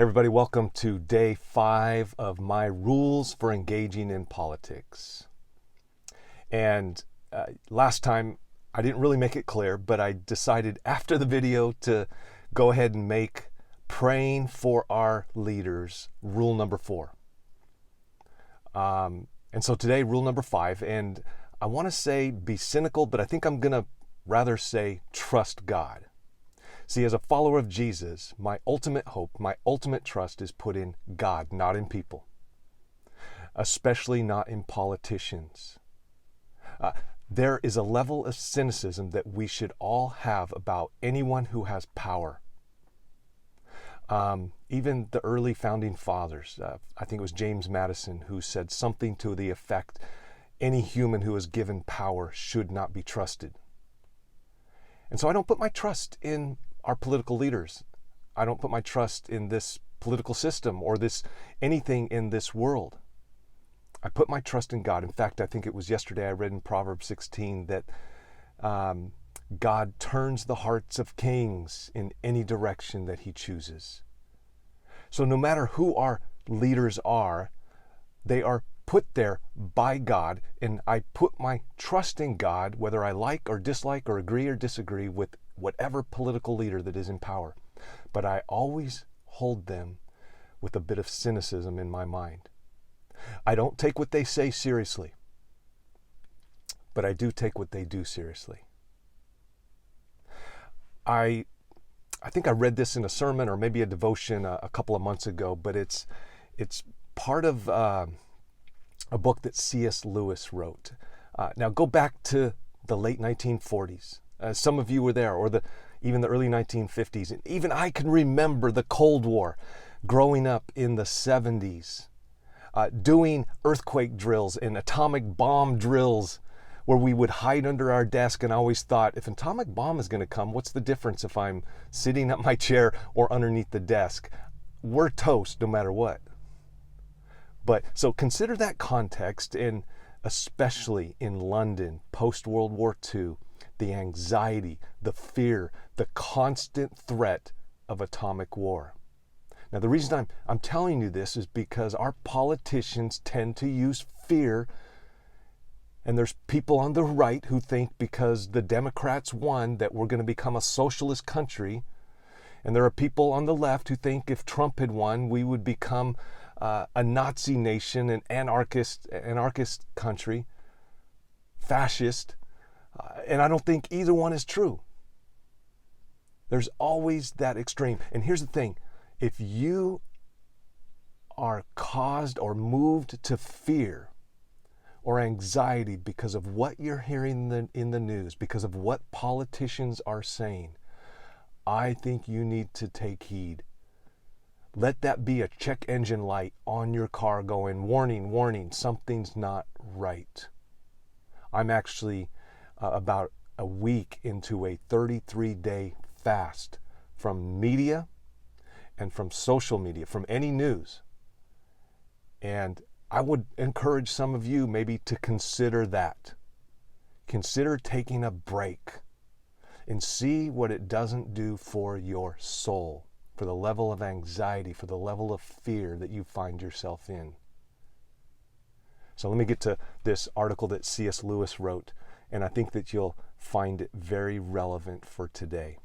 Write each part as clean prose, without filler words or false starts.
Everybody, welcome to day 5 of my rules for engaging in politics. And last time I didn't really make it clear, but I decided after the video to go ahead and make praying for our leaders rule number 4. And so today, rule number 5, and I want to say be cynical, but I think I'm going to rather say trust God. See, as a follower of Jesus, my ultimate hope, my ultimate trust is put in God, not in people, especially not in politicians. There is a level of cynicism that we should all have about anyone who has power. Even the early founding fathers, I think it was James Madison, who said something to the effect, any human who is given power should not be trusted. And so I don't put my trust in our political leaders. I don't put my trust in this political system or anything in this world. I put my trust in God. In fact, I think it was yesterday I read in Proverbs 16 that God turns the hearts of kings in any direction that he chooses. So no matter who our leaders are, they are put there by God, and I put my trust in God, whether I like or dislike or agree or disagree with whatever political leader that is in power. But I always hold them with a bit of cynicism in my mind. I don't take what they say seriously, but I do take what they do seriously. I think I read this in a sermon or maybe a devotion a couple of months ago, but it's part of a book that C.S. Lewis wrote. Now go back to the late 1940s. Some of you were there, or even the early 1950s. And even I can remember the Cold War, growing up in the 70s, doing earthquake drills and atomic bomb drills where we would hide under our desk, and I always thought, if an atomic bomb is going to come, what's the difference if I'm sitting at my chair or underneath the desk? We're toast no matter what. But so consider that context, and especially in London, post-World War II, the anxiety, the fear, the constant threat of atomic war. Now, the reason I'm telling you this is because our politicians tend to use fear, and there's people on the right who think because the Democrats won that we're going to become a socialist country, and there are people on the left who think if Trump had won, we would become a Nazi nation, an anarchist country, fascist. And I don't think either one is true. There's always that extreme. And here's the thing. If you are caused or moved to fear or anxiety because of what you're hearing in the news, because of what politicians are saying, I think you need to take heed. Let that be a check engine light on your car going, warning, warning, something's not right. I'm actually about a week into a 33-day fast from media and from social media, from any news. And I would encourage some of you maybe to consider that. Consider taking a break and see what it doesn't do for your soul, for the level of anxiety, for the level of fear that you find yourself in. So let me get to this article that C.S. Lewis wrote, and I think that you'll find it very relevant for today.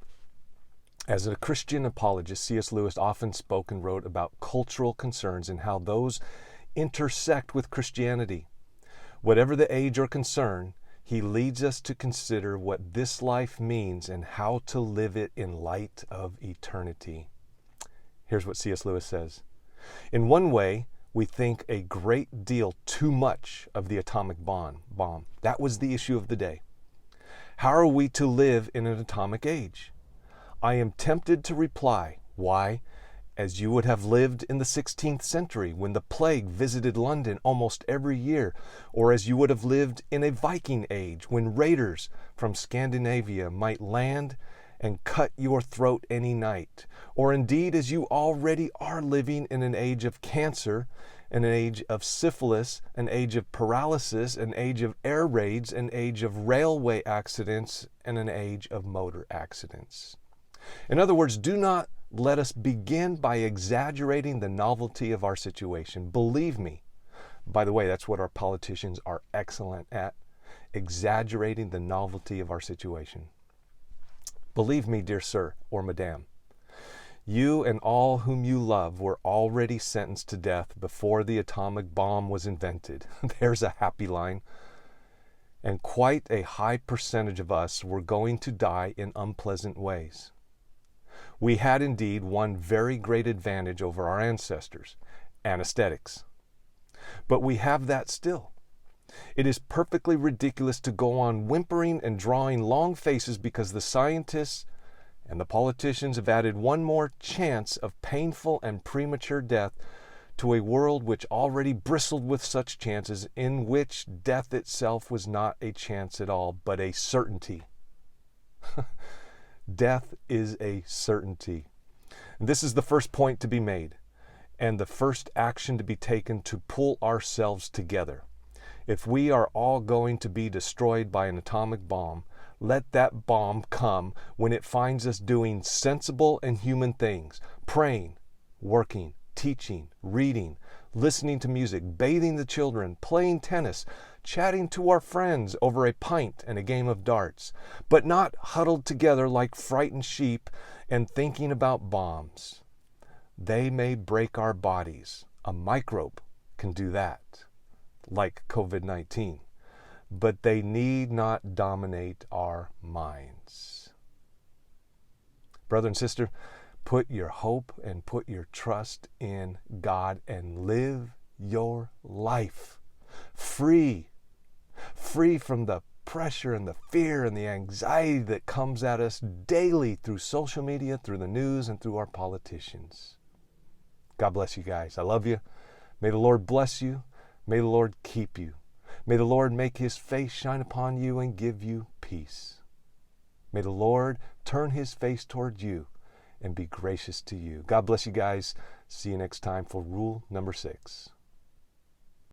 As a Christian apologist, C.S. Lewis often spoke and wrote about cultural concerns and how those intersect with Christianity. Whatever the age or concern, he leads us to consider what this life means and how to live it in light of eternity. Here's what C.S. Lewis says. In one way, we think a great deal too much of the atomic bomb. That was the issue of the day. How are we to live in an atomic age? I am tempted to reply, why, as you would have lived in the 16th century when the plague visited London almost every year, or as you would have lived in a Viking age when raiders from Scandinavia might land and cut your throat any night, or indeed as you already are living in an age of cancer, an age of syphilis, an age of paralysis, an age of air raids, an age of railway accidents, and an age of motor accidents. In other words, do not let us begin by exaggerating the novelty of our situation. Believe me, by the way, that's what our politicians are excellent at, exaggerating the novelty of our situation. Believe me, dear sir or madam, you and all whom you love were already sentenced to death before the atomic bomb was invented. There's a happy line. And quite a high percentage of us were going to die in unpleasant ways. We had indeed one very great advantage over our ancestors, anesthetics. But we have that still. It is perfectly ridiculous to go on whimpering and drawing long faces because the scientists and the politicians have added one more chance of painful and premature death to a world which already bristled with such chances, in which death itself was not a chance at all, but a certainty. Death is a certainty. And this is the first point to be made, and the first action to be taken to pull ourselves together. If we are all going to be destroyed by an atomic bomb, let that bomb come when it finds us doing sensible and human things, praying, working, teaching, reading, listening to music, bathing the children, playing tennis, chatting to our friends over a pint and a game of darts, but not huddled together like frightened sheep and thinking about bombs. They may break our bodies. A microbe can do that, like COVID-19, but they need not dominate our minds. Brother and sister, put your hope and put your trust in God and live your life free from the pressure and the fear and the anxiety that comes at us daily through social media, through the news, and through our politicians. God bless you guys. I love you. May the Lord bless you. May the Lord keep you. May the Lord make his face shine upon you and give you peace. May the Lord turn his face toward you and be gracious to you. God bless you guys. See you next time for rule number 6.